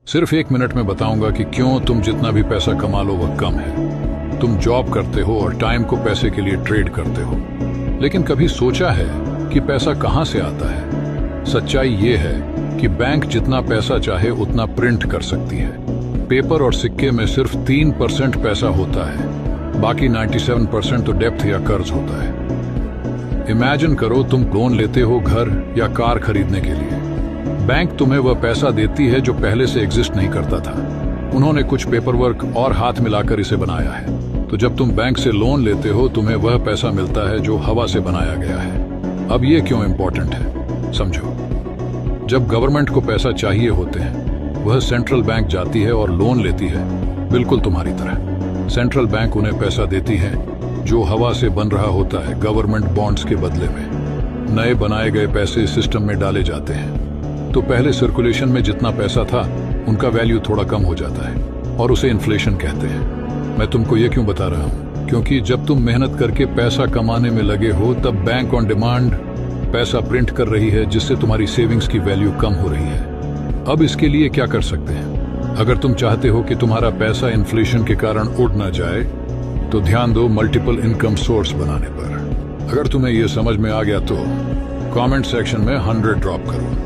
सिर्फ 1 मिनट में बताऊंगा कि क्यों तुम जितना भी पैसा कमा लो वह कम है। तुम जॉब करते हो और टाइम को पैसे के लिए ट्रेड करते हो, लेकिन कभी सोचा है कि पैसा कहां से आता है? सच्चाई ये है कि बैंक जितना पैसा चाहे उतना प्रिंट कर सकती है। पेपर और सिक्के में सिर्फ 3% पैसा होता है, बाकी 97% तो डेप्थ या कर्ज होता है। इमेजिन करो तुम लोन लेते हो घर या कार खरीदने के लिए। बैंक तुम्हें वह पैसा देती है जो पहले से एग्जिस्ट नहीं करता था। उन्होंने कुछ पेपर वर्क और हाथ मिलाकर इसे बनाया है। तो जब तुम बैंक से लोन लेते हो तुम्हें वह पैसा मिलता है जो हवा से बनाया गया है। अब ये क्यों इंपॉर्टेंट है समझो। जब गवर्नमेंट को पैसा चाहिए होते हैं वह सेंट्रल बैंक जाती है और लोन लेती है, बिल्कुल तुम्हारी तरह। सेंट्रल बैंक उन्हें पैसा देती है जो हवा से बन रहा होता है गवर्नमेंट बॉन्ड्स के बदले में। नए बनाए गए पैसे सिस्टम में डाले जाते हैं तो पहले सर्कुलेशन में जितना पैसा था उनका वैल्यू थोड़ा कम हो जाता है और उसे इन्फ्लेशन कहते हैं। मैं तुमको ये क्यों बता रहा हूँ? क्योंकि जब तुम मेहनत करके पैसा कमाने में लगे हो तब बैंक ऑन डिमांड पैसा प्रिंट कर रही है, जिससे तुम्हारी सेविंग्स की वैल्यू कम हो रही है। अब इसके लिए क्या कर सकते हैं? अगर तुम चाहते हो कि तुम्हारा पैसा इन्फ्लेशन के कारण उड़ ना जाए तो ध्यान दो मल्टीपल इनकम सोर्स बनाने पर। अगर तुम्हें यह समझ में आ गया तो कमेंट सेक्शन में 100 ड्रॉप करो।